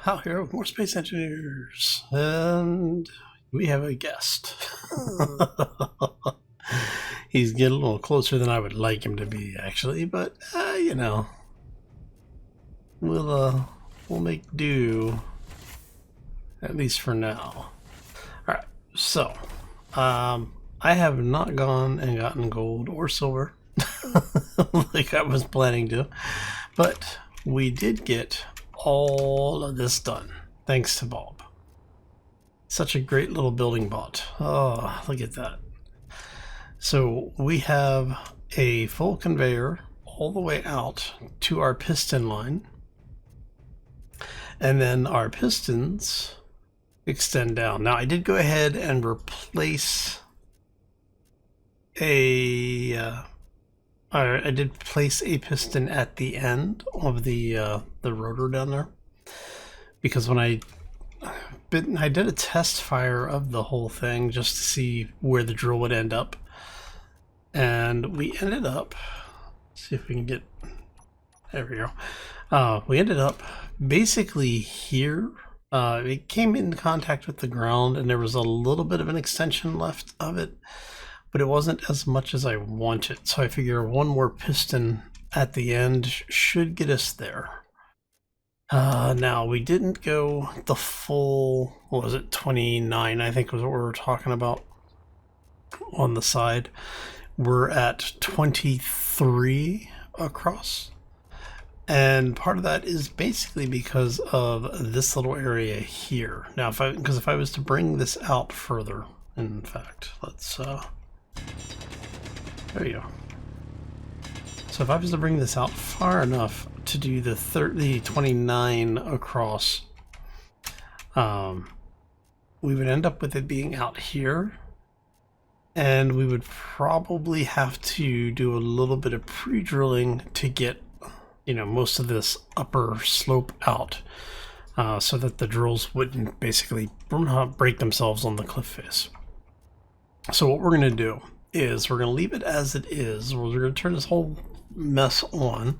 Out here with more space engineers, and we have a guest. He's getting a little closer than I would like him to be, actually, but you know, we'll make do, at least for now. All right, so I have not gone and gotten gold or silver like I was planning to, but we did get all of this done thanks to Bob. Such a great little building bot. Oh, look at that. So we have a full conveyor all the way out to our piston line, and then our pistons extend down. Now I did go ahead and replace I did place a piston at the end of the rotor down there, because when I did a test fire of the whole thing just to see where the drill would end up, and we ended up, see if we can get, there we go. We ended up basically here. It came in contact with the ground and there was a little bit of an extension left of it, but it wasn't as much as I wanted. So I figure one more piston at the end should get us there. Now we didn't go the full, what was it, 29, I think was what we were talking about on the side. We're at 23 across. And part of that is basically because of this little area here. Now, if I was to bring this out further, in fact, let's, there you go. So if I was to bring this out far enough to do the 29 across, we would end up with it being out here, and we would probably have to do a little bit of pre-drilling to get, you know, most of this upper slope out, so that the drills wouldn't basically break themselves on the cliff face. So what we're going to do is we're going to leave it as it is. We're going to turn this whole mess on,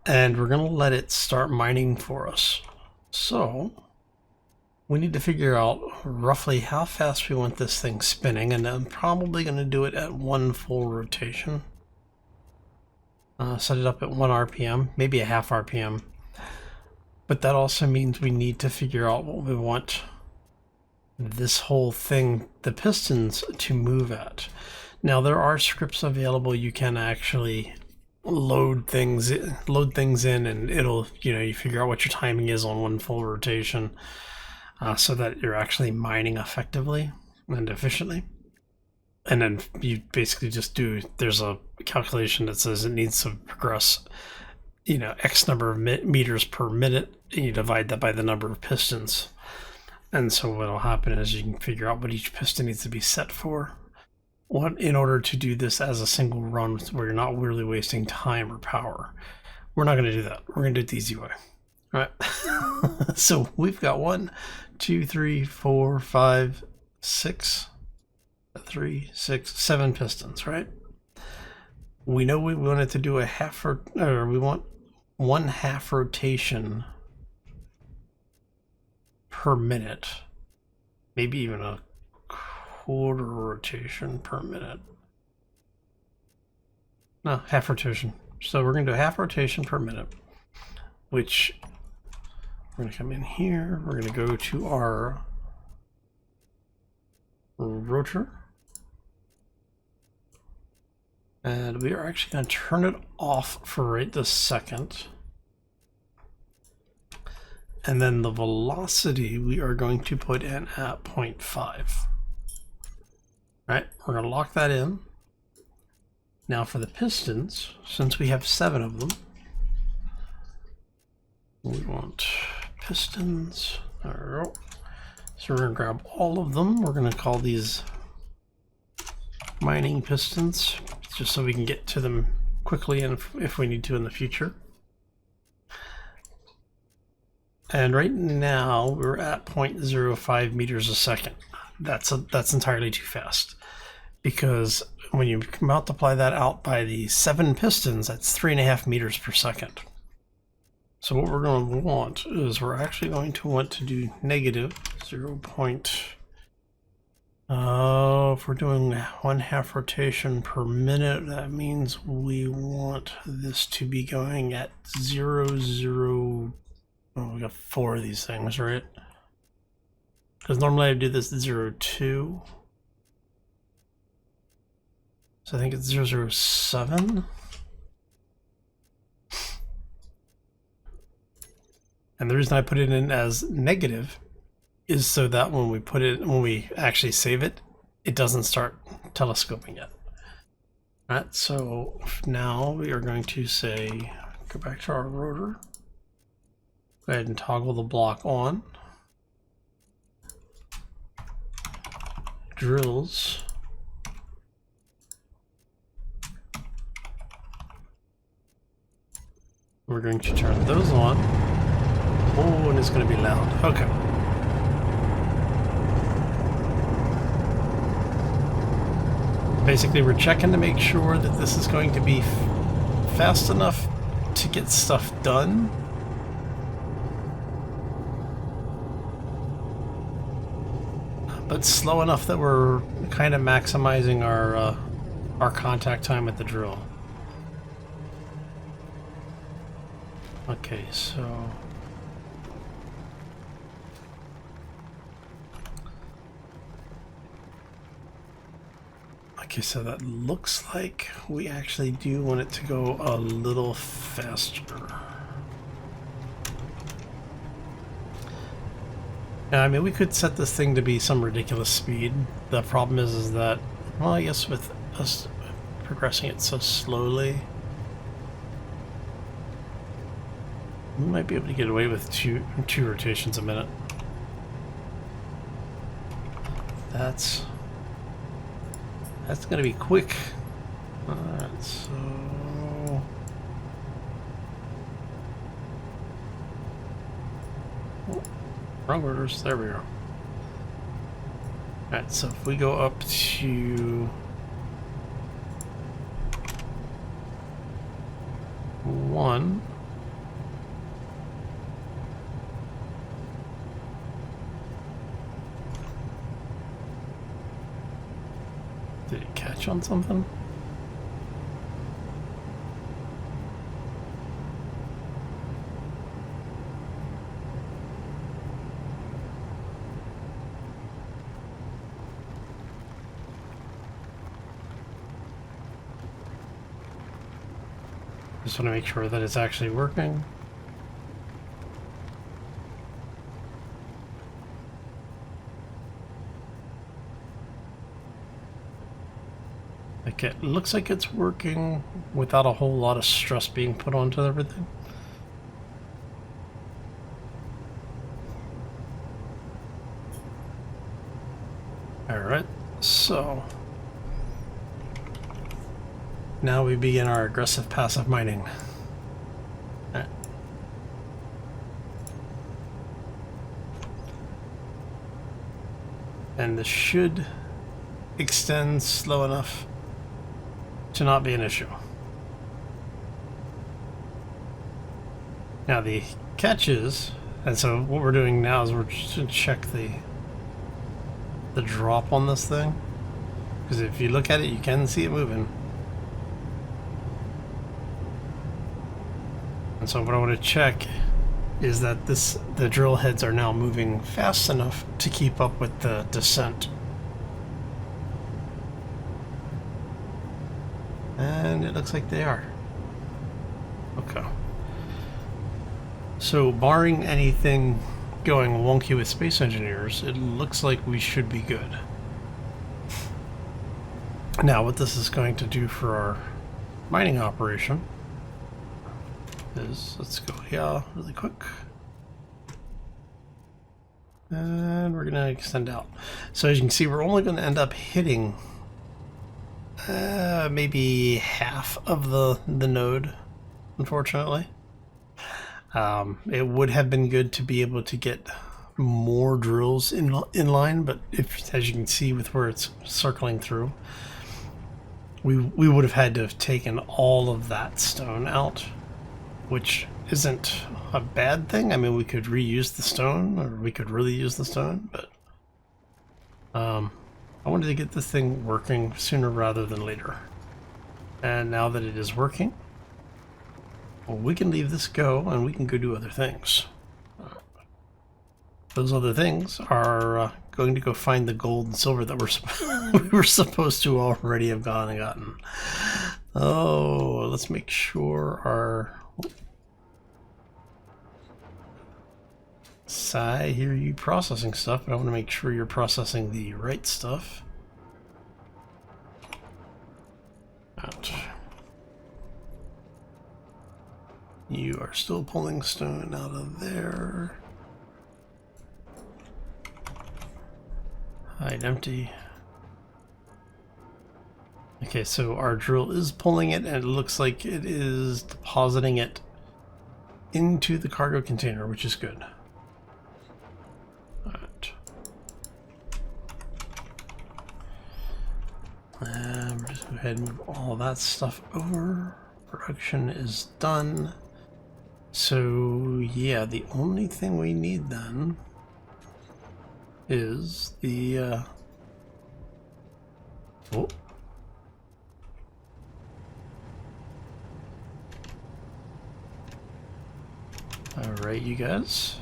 and we're going to let it start mining for us. So we need to figure out roughly how fast we want this thing spinning, and I'm probably going to do it at one full rotation. Set it up at 1 RPM, maybe a half RPM. But that also means we need to figure out what we want this whole thing, the pistons, to move at. Now there are scripts available. You can actually load things in, and it'll, you know, you figure out what your timing is on one full rotation, so that you're actually mining effectively and efficiently. And then you basically just do, there's a calculation that says it needs to progress, you know, X number of meters per minute, and you divide that by the number of pistons. And so what'll happen is you can figure out what each piston needs to be set for, in order to do this as a single run where you're not really wasting time or power. We're not going to do that. We're going to do it the easy way. All right. So we've got 1, 2, 3, 4, 5, 6, 7 pistons, right? We know we wanted to do a we want 1/2 rotation per minute, maybe even a quarter rotation per minute. No, half rotation. So we're going to do a half rotation per minute, which we're going to come in here. We're going to go to our rotor, and we are actually going to turn it off for right this second. And then the velocity we are going to put in at 0.5. Right, we're going to lock that in. Now for the pistons, since we have 7 of them, we want pistons. There we go. So we're going to grab all of them. We're going to call these mining pistons, just so we can get to them quickly and if we need to in the future. And right now we're at 0.05 meters a second. That's entirely too fast, because when you multiply that out by the 7 pistons, that's 3.5 meters per second. So what we're going to want is we're actually going to want to do negative 0. If we're doing 1/2 rotation per minute, that means we want this to be going at 0, 0. Oh, we got 4 of these things, right? Because normally I do this at 0, 2. So I think it's 0, 0, 7. And the reason I put it in as negative is so that when we actually save it, it doesn't start telescoping yet. All right, so now we are going to say, go back to our rotor. Go ahead and toggle the block on. Drills. We're going to turn those on. Oh, and it's going to be loud. Okay. Basically, we're checking to make sure that this is going to be fast enough to get stuff done. But slow enough that we're kind of maximizing our contact time at the drill. Okay, so that looks like we actually do want it to go a little faster. Now, I mean, we could set this thing to be some ridiculous speed. The problem is that, well, I guess with us progressing it so slowly, we might be able to get away with two rotations a minute. That's going to be quick. Alright, so wrong orders. There we go. Alright, so if we go up to 1, did it catch on something? Just want to make sure that it's actually working. It looks like it's working without a whole lot of stress being put onto everything. Alright, so now we begin our aggressive passive mining. Alright. And this should extend slow enough to not be an issue. Now the catch is, and so what we're doing now is we're just to check the drop on this thing, because if you look at it, you can see it moving. And so what I want to check is that the drill heads are now moving fast enough to keep up with the descent. And it looks like they are. Okay. So barring anything going wonky with Space Engineers, it looks like we should be good. Now what this is going to do for our mining operation is, let's go here really quick. And we're going to extend out. So as you can see, we're only going to end up hitting maybe half of the node, unfortunately. It would have been good to be able to get more drills in line, but if, as you can see with where it's circling through, we would have had to have taken all of that stone out, which isn't a bad thing. I mean, we could reuse the stone, or we could really use the stone, but I wanted to get this thing working sooner rather than later. And now that it is working, well, we can leave this go and we can go do other things. Those other things are going to go find the gold and silver that we were supposed to already have gone and gotten. Oh, let's make sure our... I hear you processing stuff, but I want to make sure you're processing the right stuff. Ouch. You are still pulling stone out of there. Hide empty. Okay, so our drill is pulling it, and it looks like it is depositing it into the cargo container, which is good. Alright. And we're just go ahead and move all that stuff over. Production is done. So yeah, the only thing we need then is the oh. All right, you guys.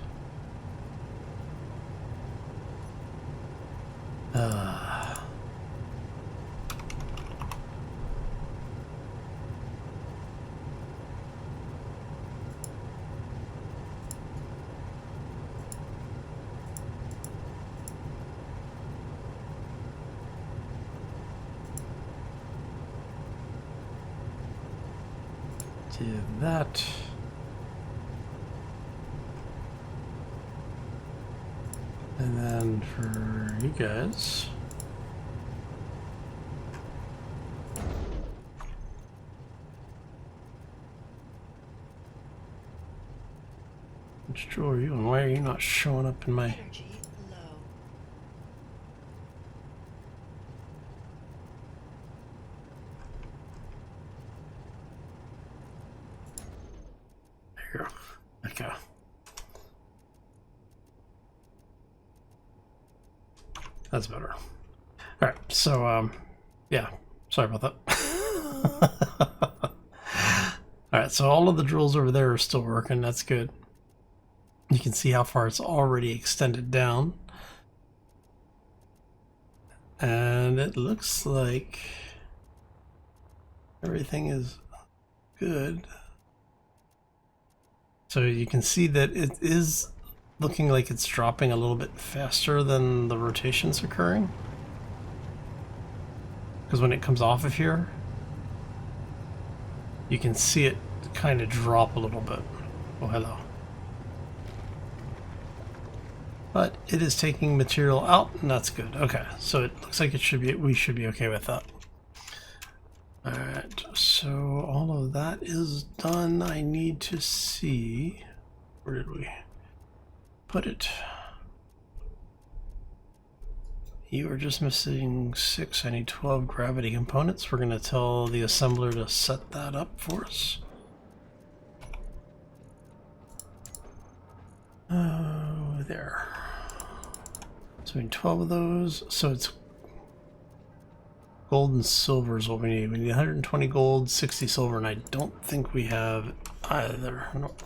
Do that. And then for you guys, which drawer are you and why are you not showing up in my... Energy low. There you go. Okay. That's better. Alright, so, yeah, sorry about that. Alright, so all of the drills over there are still working, that's good. You can see how far it's already extended down. And it looks like everything is good. So you can see that it is looking like it's dropping a little bit faster than the rotation's occurring. Because when it comes off of here, you can see it kind of drop a little bit. Oh, hello. But it is taking material out, and that's good. Okay, so it looks like it should be, we should be okay with that. Alright, so all of that is done. I need to see, where did we put it? You are just missing 6. I need 12 gravity components. We're going to tell the assembler to set that up for us. Oh, there. So we need 12 of those. So it's gold and silver is what we need. We need 120 gold, 60 silver, and I don't think we have either. Nope.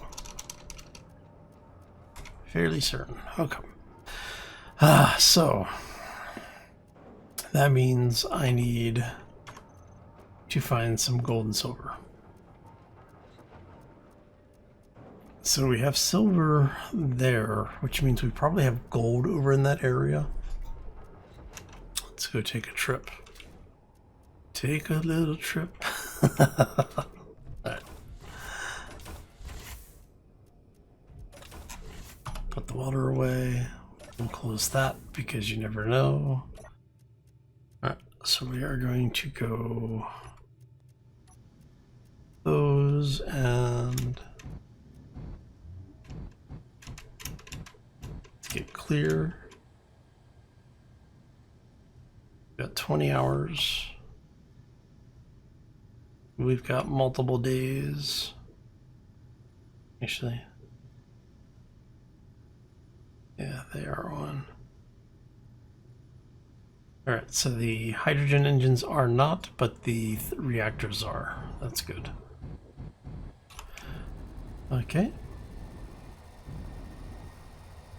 Fairly certain. Okay. So that means I need to find some gold and silver. So we have silver there, which means we probably have gold over in that area. Let's go take a trip. Take a little trip. Alright. Put the water away. We'll close that because you never know. Alright, so we are going to go those and let's get clear. Got 20 hours. We've got multiple days. Actually, Yeah, they are on. Alright, so the hydrogen engines are not, but the reactors are. That's good. Okay.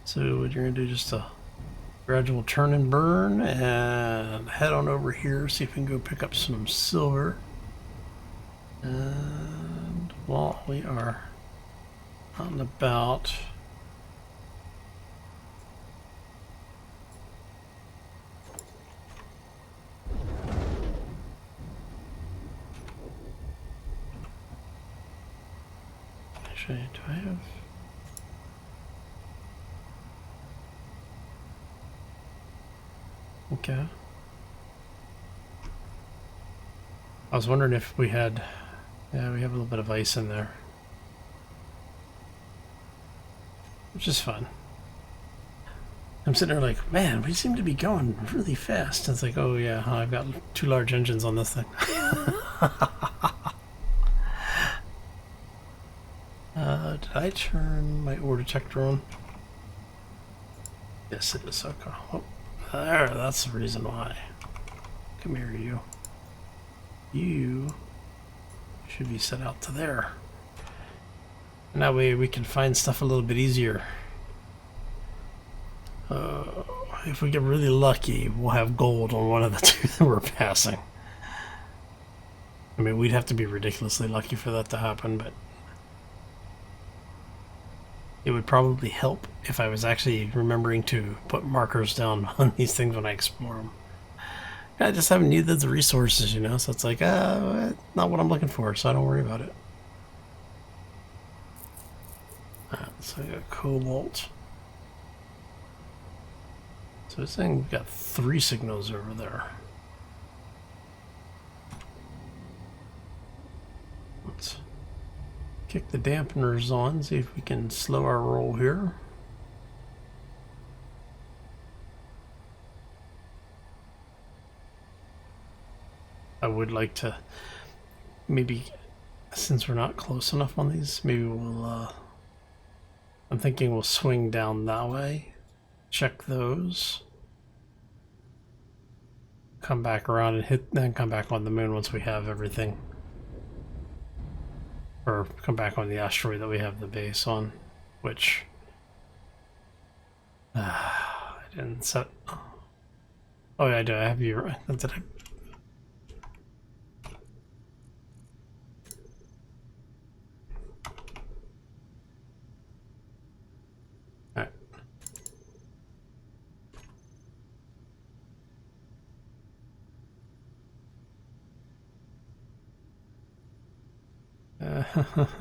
So what you're going to do, just a gradual turn and burn, and head on over here, see if we can go pick up some silver. And while we are out and about, actually, do I have... Okay. I was wondering if we had... Yeah, we have a little bit of ice in there. Which is fun. I'm sitting there like, man, we seem to be going really fast. And it's like, oh yeah, I've got 2 large engines on this thing. Did I turn my ore detector on? Yes, it is. Okay. Oh, there, that's the reason why. Come here, you. You should be set out to there. And that way we can find stuff a little bit easier. If we get really lucky, we'll have gold on one of the 2 that we're passing. I mean, we'd have to be ridiculously lucky for that to happen, but it would probably help if I was actually remembering to put markers down on these things when I explore them. I just haven't needed the resources, you know, so it's like, not what I'm looking for, so I don't worry about it. Alright, so I got cobalt. So this thing, we've got 3 signals over there. Let's kick the dampeners on, see if we can slow our roll here. I would like to, maybe, since we're not close enough on these, maybe we'll, I'm thinking we'll swing down that way, check those, come back around and hit, then come back on the moon once we have everything. Or come back on the asteroid that we have the base on, which I didn't set. Oh yeah, I do. I have you. Did I? All right.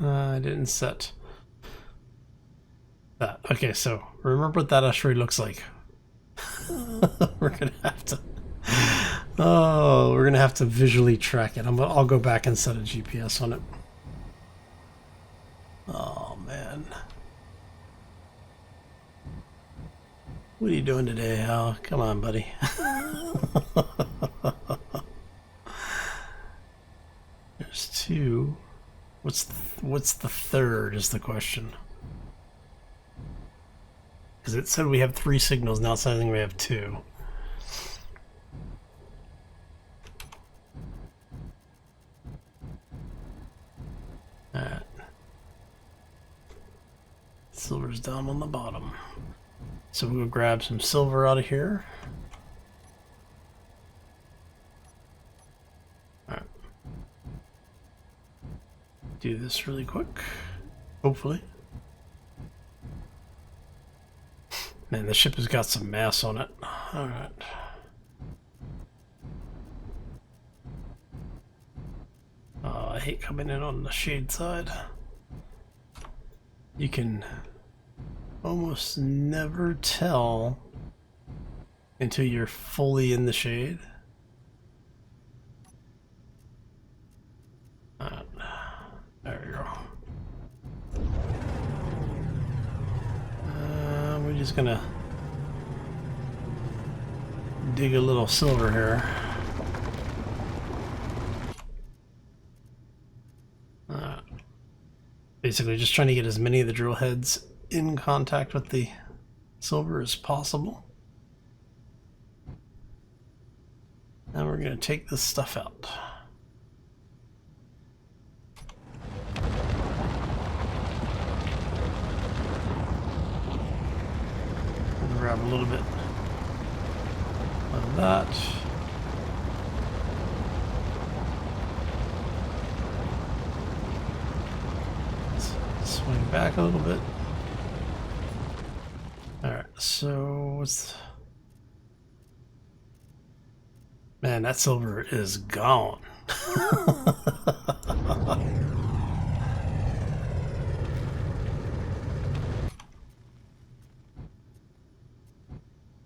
I didn't set that. Okay, so remember what that asteroid looks like. We're gonna have to. Oh, we're gonna have to visually track it. I'll go back and set a GPS on it. Oh man, what are you doing today, Hal? Come on, buddy. There's 2. What's the third is the question. Because it said we have 3 signals, now it's saying we have 2. Alright. Silver's down on the bottom. So we'll grab some silver out of here. Alright. Do this really quick. Hopefully. Man, the ship has got some mass on it. Alright. Oh, I hate coming in on the shade side. You can almost never tell until you're fully in the shade. Alright. There we go. We're just gonna dig a little silver here. Basically just trying to get as many of the drill heads in contact with the silver as possible. And we're going to take this stuff out. Grab a little bit of that. Let's swing back a little bit. Alright, so what's... Man, that silver is gone.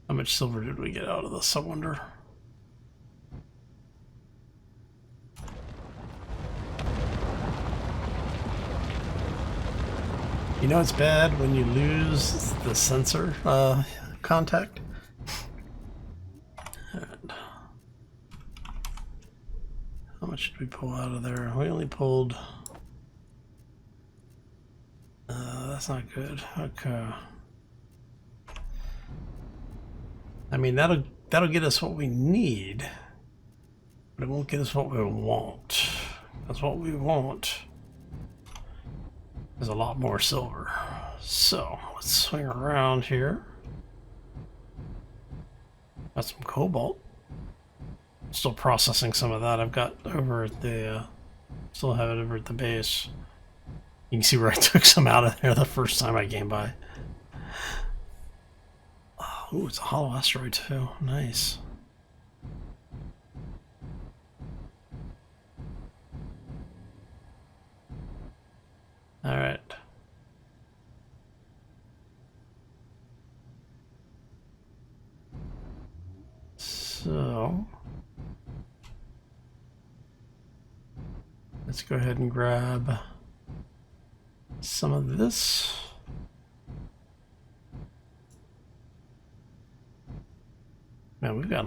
How much silver did we get out of this, I wonder? You know it's bad when you lose the sensor contact? And how much did we pull out of there? We only pulled... that's not good. Okay. I mean, that'll get us what we need, but it won't get us what we want. That's what we want. There's a lot more silver. So let's swing around here. Got some cobalt. Still processing some of that. I've got over at the still have it over at the base. You can see where I took some out of there the first time I came by. Ooh, it's a hollow asteroid too. Nice. All right. So let's go ahead and grab some of this. Man, we've got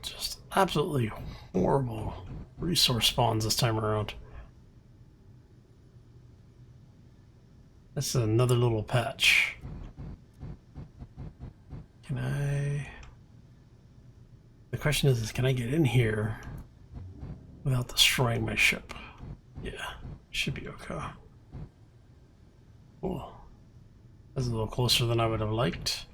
just absolutely horrible resource spawns this time around. This is another little patch. Can I... The question is can I get in here without destroying my ship? Yeah, should be okay. Cool. That's a little closer than I would have liked.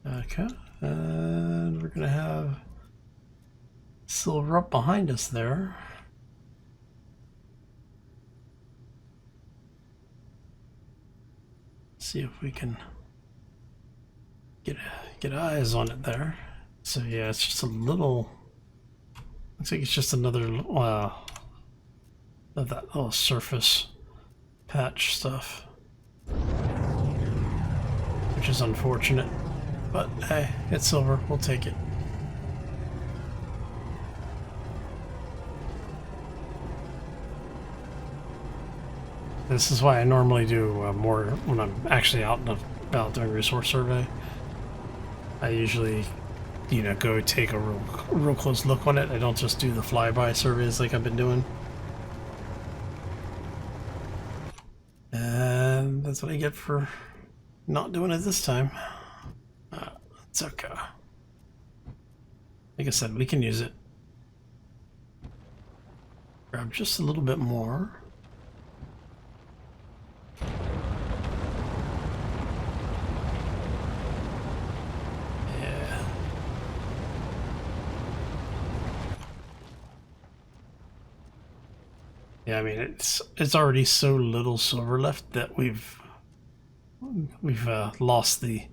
Okay, and we're gonna have silver up behind us there. See if we can get eyes on it there. So yeah, it's just a little. Looks like it's just another of that little surface patch stuff, which is unfortunate. But hey, it's silver. We'll take it. This is why I normally do more when I'm actually out and about doing resource survey. I usually, you know, go take a real close look on it. I don't just do the flyby surveys like I've been doing. And that's what I get for not doing it this time. It's okay. Like I said, we can use it. Grab just a little bit more. Yeah. Yeah, I mean it's already so little silver left that we've lost the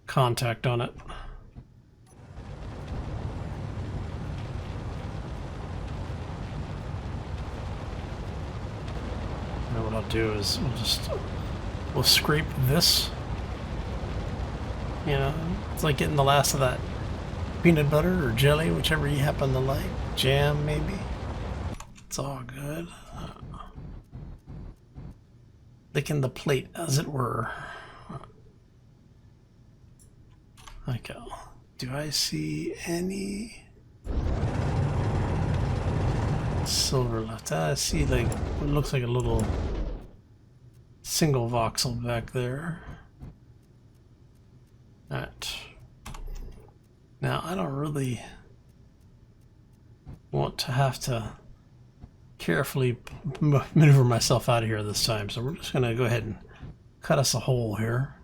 contact on it. Now what I'll do is we'll scrape this. You know, it's like getting the last of that peanut butter or jelly, whichever you happen to like. Jam, maybe. It's all good. Licking the plate, as it were. Okay, do I see any? silver left. I see like what looks like a little single voxel back there. Alright. Now I don't really want to have to carefully maneuver myself out of here this time, so we're just going to go ahead and cut us a hole here.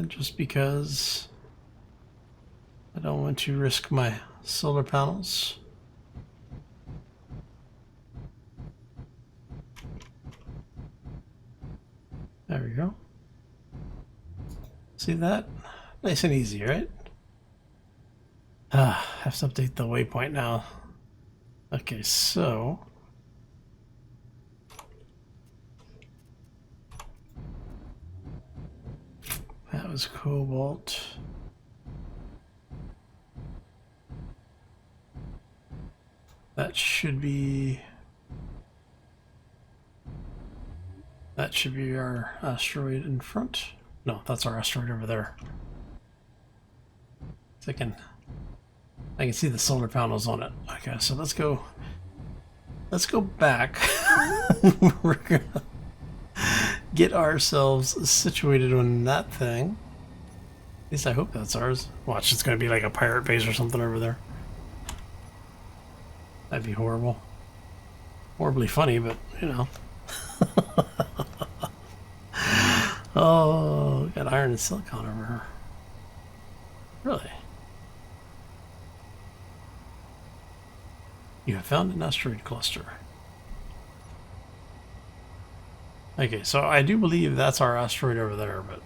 Just because I don't want to risk my solar panels. There we go. See that? Nice and easy, right? Have to update the waypoint now. Okay, so that was cobalt. That should be our asteroid in front. No, that's our asteroid over there. So I can see the solar panels on it. Okay, so let's go back. We're gonna get ourselves situated on that thing. At least I hope that's ours. Watch, it's gonna be like a pirate base or something over there. That'd be horrible. Horribly funny, but you know. Oh, got iron and silicon over here. Really? You have found an asteroid cluster. Okay, so I do believe that's our asteroid over there, but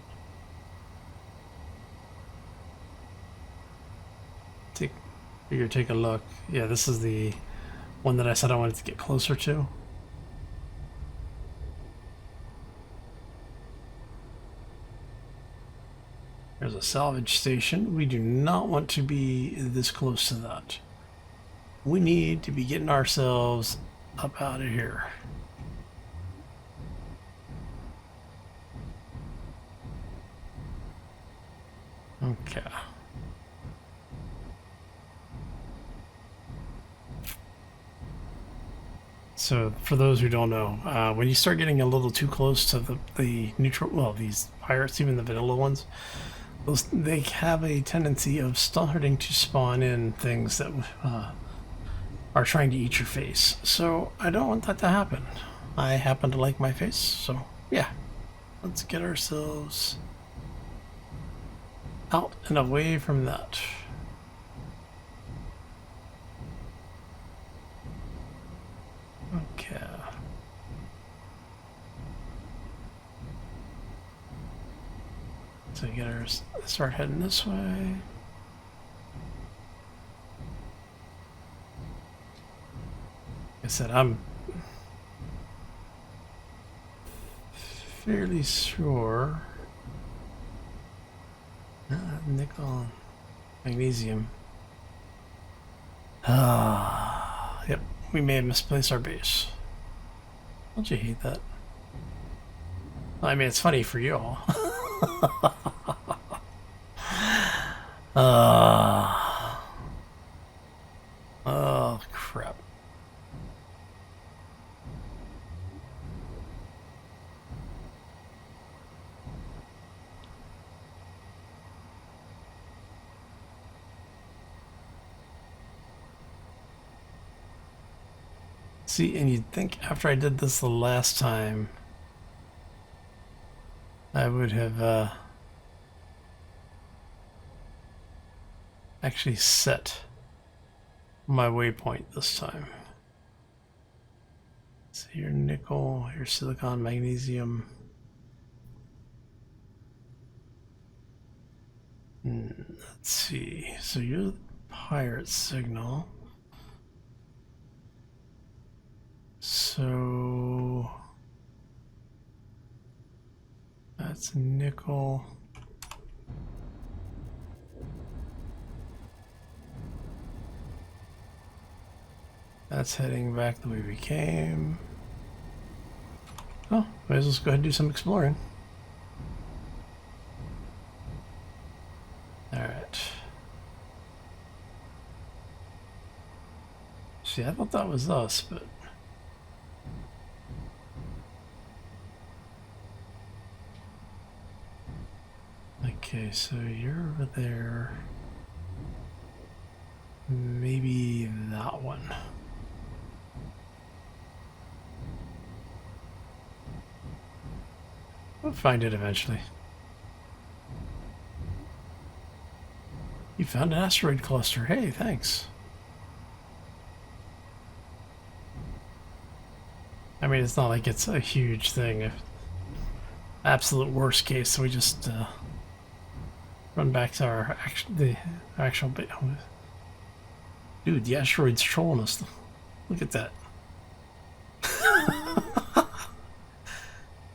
take a look. Yeah, this is the one that I said I wanted to get closer to. There's a salvage station. We do not want to be this close to that. We need to be getting ourselves up out of here. Okay. So, for those who don't know, when you start getting a little too close to the neutral, well, these pirates, even the vanilla ones, they have a tendency of starting to spawn in things that are trying to eat your face. So I don't want that to happen. I happen to like my face, so yeah. Let's get ourselves out and away from that. Okay. So get our start heading this way. Like I said, I'm fairly sure. Nickel, magnesium. Yep, we may have misplaced our base. Don't you hate that? I mean, it's funny for you all. Oh, crap. See, and you'd think after I did this the last time, I would have actually set my waypoint this time. So your nickel, your silicon, magnesium. Let's see. So you're the pirate signal. So that's nickel. That's heading back the way we came. Oh, might as well go ahead and do some exploring. See, I thought that was us, but... Okay, so you're over there. Maybe that one. We'll find it eventually. You found an asteroid cluster. Hey, thanks. I mean, it's not like it's a huge thing. If absolute worst case, so we just run back to our actual bit. Dude, the asteroid's trolling us. Look at that.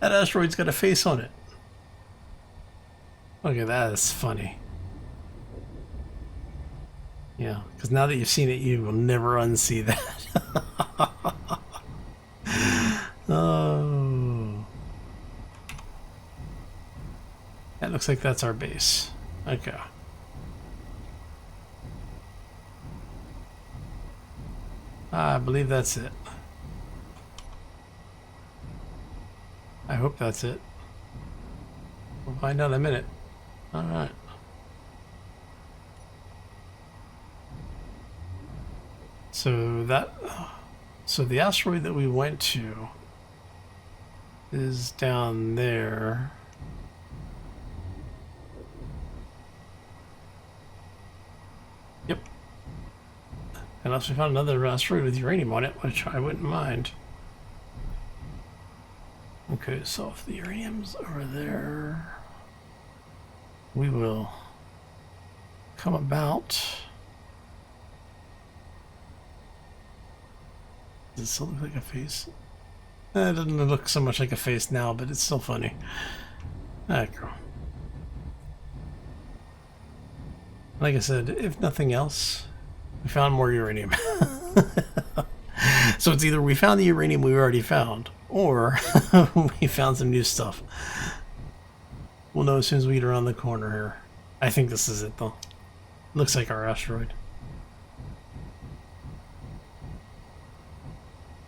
That asteroid's got a face on it. Look at that. That's funny. Yeah, because now that you've seen it, you will never unsee that. Oh. That looks like that's our base. Okay. I believe that's it. I hope that's it. We'll find out in a minute. Alright. So the asteroid that we went to is down there. Yep. Unless we found another asteroid with uranium on it, which I wouldn't mind. Okay, so if the uranium's over there, we will come about. Does it still look like a face? It doesn't look so much like a face now, but it's still funny. Ah, girl. Like I said, if nothing else, we found more uranium. So it's either we found the uranium we already found, or we found some new stuff. We'll know as soon as we get around the corner here. I think this is it, though. Looks like our asteroid.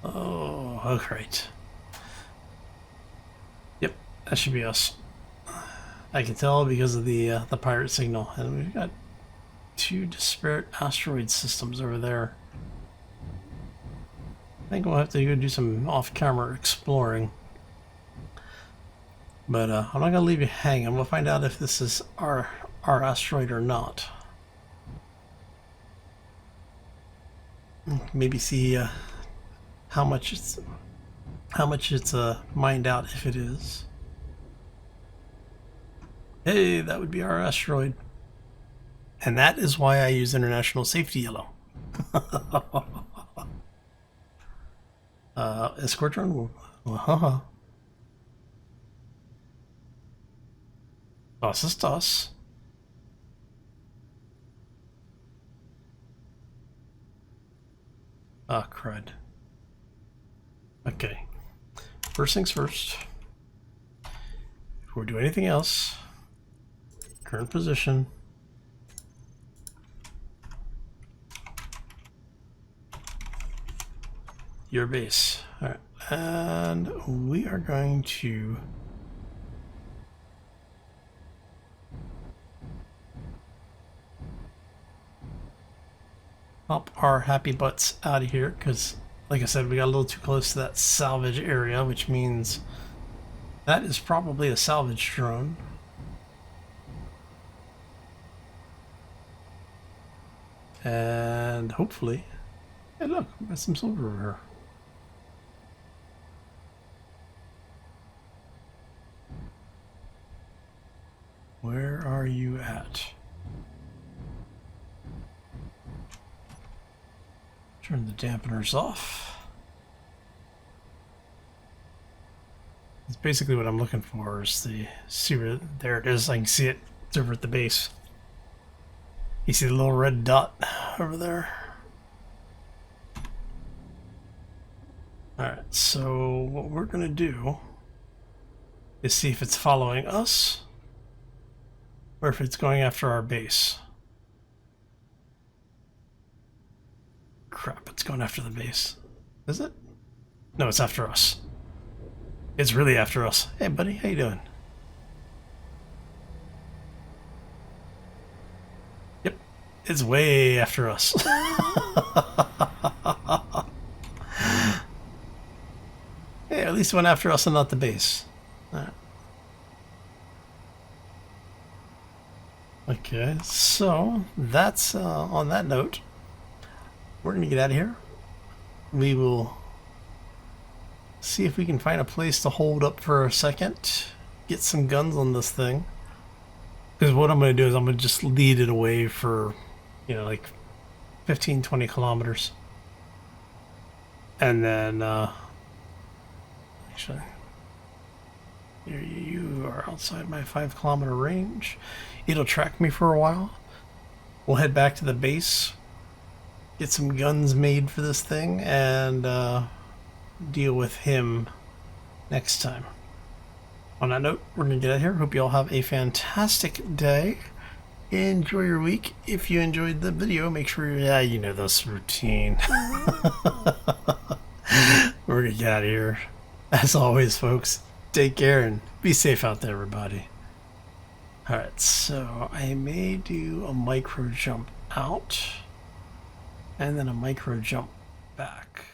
Oh, oh, great. Yep, that should be us. I can tell because of the pirate signal, and we've got two disparate asteroid systems over there. I think we'll have to go do some off-camera exploring. But I'm not gonna leave you hanging. We'll find out if this is our asteroid or not. Maybe see how much it's mined out if it is. Hey, that would be our asteroid. And that is why I use International Safety Yellow. Escort drone? Das ist das. Ah, crud. Okay. First things first. Before we do anything else, current position. Your base. Alright. And we are going to pop our happy butts out of here because, like I said, we got a little too close to that salvage area, which means that is probably a salvage drone. And hopefully, hey look, we got some silver over here. Where are you at? Turn the dampeners off. It's basically what I'm looking for is the see where there it is. I can see it. It's over at the base. You see the little red dot over there? Alright, so what we're gonna do is see if it's following us or if it's going after our base. crap, it's going after the base. Is it? No, it's after us. It's really after us. Hey, buddy, how you doing? Yep, it's way after us. Hey, at least it went after us and not the base. All right. Okay, so that's on that note, we're gonna get out of here. We will see if we can find a place to hold up for a second, get some guns on this thing. Because what I'm going to do is I'm going to just lead it away for, you know, like 15, 20 kilometers. And then, actually, you are outside my 5-kilometer range. It'll track me for a while. We'll head back to the base, get some guns made for this thing, and deal with him next time. On that note, we're going to get out of here. Hope you all have a fantastic day. Enjoy your week. If you enjoyed the video, make sure you know this routine. We're going to get out of here. As always, folks, take care and be safe out there, everybody. Alright, so I may do a micro jump out and then a micro jump back.